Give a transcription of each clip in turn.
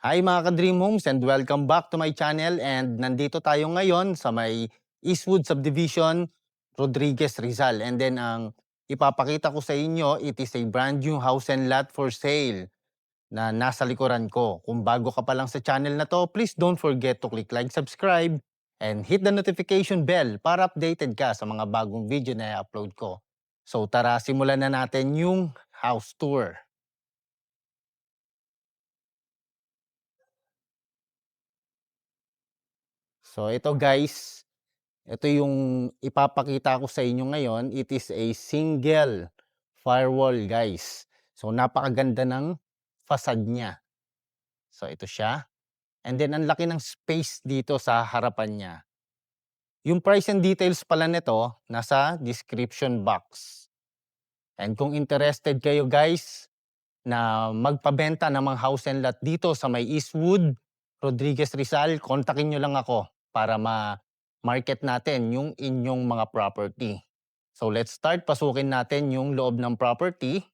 Hi mga ka-Dream Homes and welcome back to my channel and nandito tayo ngayon sa may Eastwood Subdivision, Rodriguez Rizal. And then ang ipapakita ko sa inyo, it is a brand new house and lot for sale na nasa likuran ko. Kung bago ka pa lang sa channel na to, please don't forget to click like, subscribe, and hit the notification bell para updated ka sa mga bagong video na i-upload ko. So tara, simulan na natin yung house tour. So ito guys, ito yung ipapakita ko sa inyo ngayon. It is a single firewall, guys. So, napakaganda ng facade niya. So, ito siya. And then, ang laki ng space dito sa harapan niya. Yung price and details pala nito, nasa description box. And kung interested kayo, guys, na magpabenta ng mga house and lot dito sa may Eastwood, Rodriguez Rizal, kontakin nyo lang ako para ma-market natin yung inyong mga property. So let's start, pasukin natin yung loob ng property.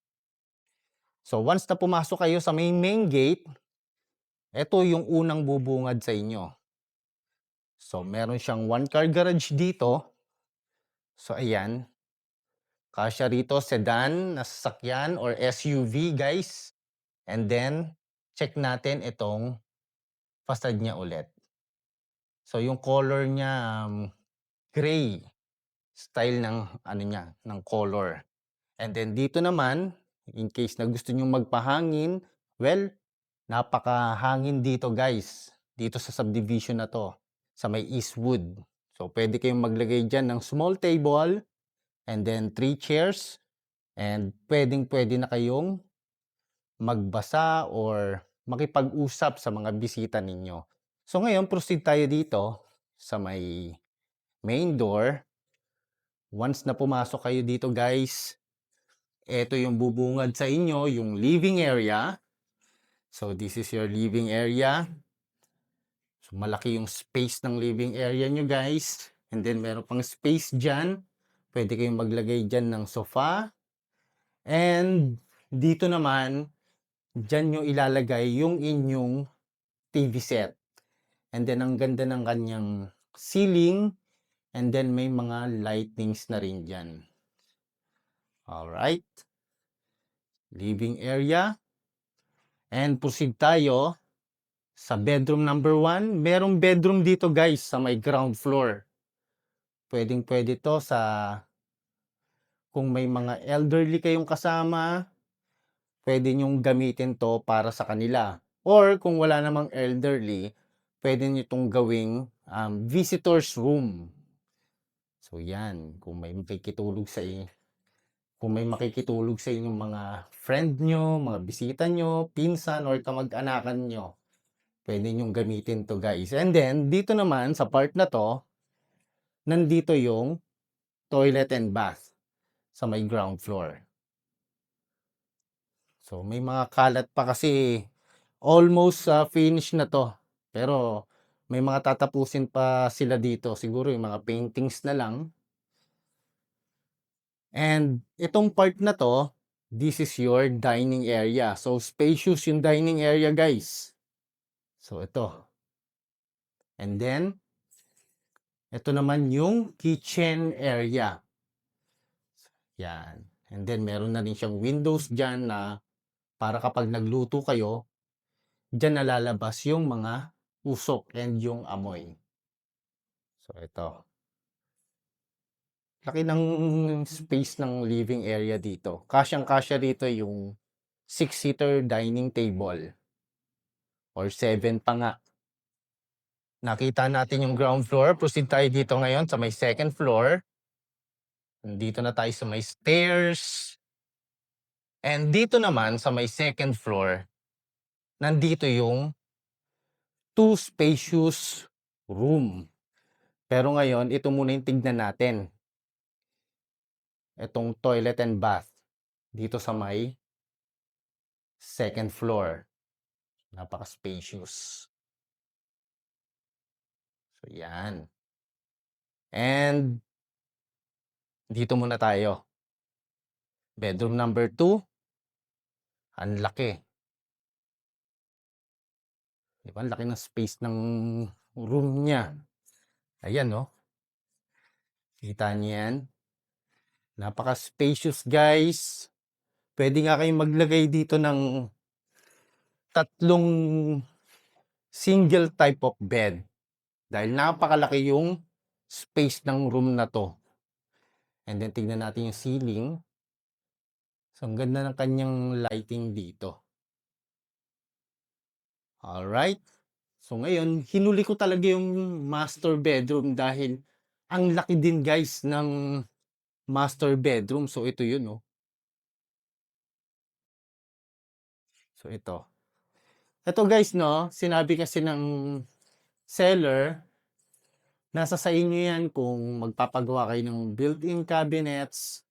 So once na pumasok kayo sa main gate, ito yung unang bubungad sa inyo. So meron siyang one car garage dito. So ayan, kasya rito sedan na sasakyan or SUV, guys. And then, check natin itong facade niya ulit. So yung color niya, gray. Style ng ano niya, ng color. And then dito naman, in case na gusto niyong magpahangin, well, napakahangin dito guys. Dito sa subdivision na to, sa may Eastwood. So pwede kayong maglagay dyan ng small table, and then 3 chairs, and pwedeng-pwede na kayong magbasa or makipag-usap sa mga bisita ninyo. So ngayon, proceed tayo dito sa may main door. Once na pumasok kayo dito guys, ito yung bubungad sa inyo, yung living area. So this is your living area. So malaki yung space ng living area nyo guys. And then meron pang space dyan. Pwede kayong maglagay dyan ng sofa. And dito naman, dyan nyo ilalagay yung inyong TV set. And then ang ganda ng kanyang ceiling. And then may mga lightnings na rin dyan. Alright. Living area. And proceed tayo sa bedroom number 1. Merong bedroom dito guys sa may ground floor. Pwedeng-pwede to sa kung may mga elderly kayong kasama, pwede nyong gamitin to para sa kanila. Or kung wala namang elderly, pwede nyo itong gawing visitor's room. So yan, kung may makikitulog sa inyo, kung may makikitulog sa inyong mga friend nyo, mga bisita nyo, pinsan, or kamag-anakan nyo, pwede nyong gamitin to guys. And then, dito naman, sa part na to, nandito yung toilet and bath sa may ground floor. So, may mga kalat pa kasi almost finish na to. Pero, may mga tatapusin pa sila dito. Siguro yung mga paintings na lang. And itong part na to, this is your dining area. So, spacious yung dining area, guys. So, ito. And then, ito naman yung kitchen area. Yan. And then, meron na rin siyang windows dyan na para kapag nagluto kayo, dyan nalalabas yung mga usok and yung amoy. So, ito. Laki ng space ng living area dito. Kasyang-kasya dito yung 6-seater dining table. Or 7 pa nga. Nakita natin yung ground floor. Proceed tayo dito ngayon sa may second floor. Dito na tayo sa may stairs. And dito naman sa may second floor, nandito yung 2 spacious room. Pero ngayon, ito muna yung tignan natin. Itong toilet and bath. Dito sa may second floor. Napaka-spacious. So, yan. And dito muna tayo. Bedroom number 2. Ang laki. 'Di ba, ang laki ng space ng room niya. Ayan, oh, kita niyo 'yan? Napaka-spacious, guys. Puwede nga kayong maglagay dito ng tatlong single type of bed dahil napakalaki yung space ng room na 'to. And then tignan natin yung ceiling. So, ang ganda ng kanyang lighting dito. Alright. So, ngayon, hinuli ko talaga yung master bedroom dahil ang laki din, guys, ng master bedroom. So, ito yun, oh. So, ito. Ito, guys, no, sinabi kasi ng seller, nasa sa inyo yan kung magpapagawa kayo ng built-in cabinets.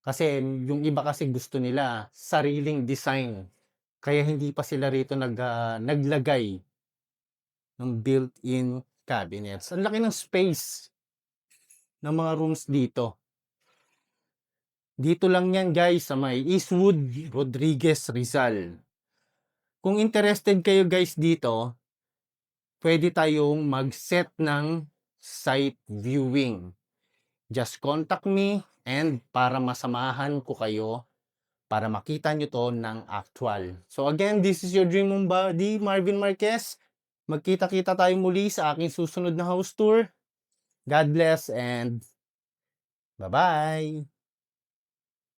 Kasi yung iba kasi gusto nila sariling design. Kaya hindi pa sila rito naglagay ng built-in cabinets. Ang laki ng space ng mga rooms dito. Dito lang yan, guys, sa may Eastwood, Rodriguez, Rizal. Kung interested kayo, guys, dito, pwede tayong mag-set ng site viewing. Just contact me and para masamahan ko kayo para makita nyo to ng actual. So again, this is your dream home buddy, Marvin Marquez. Magkita-kita tayo muli sa aking susunod na house tour. God bless and bye-bye!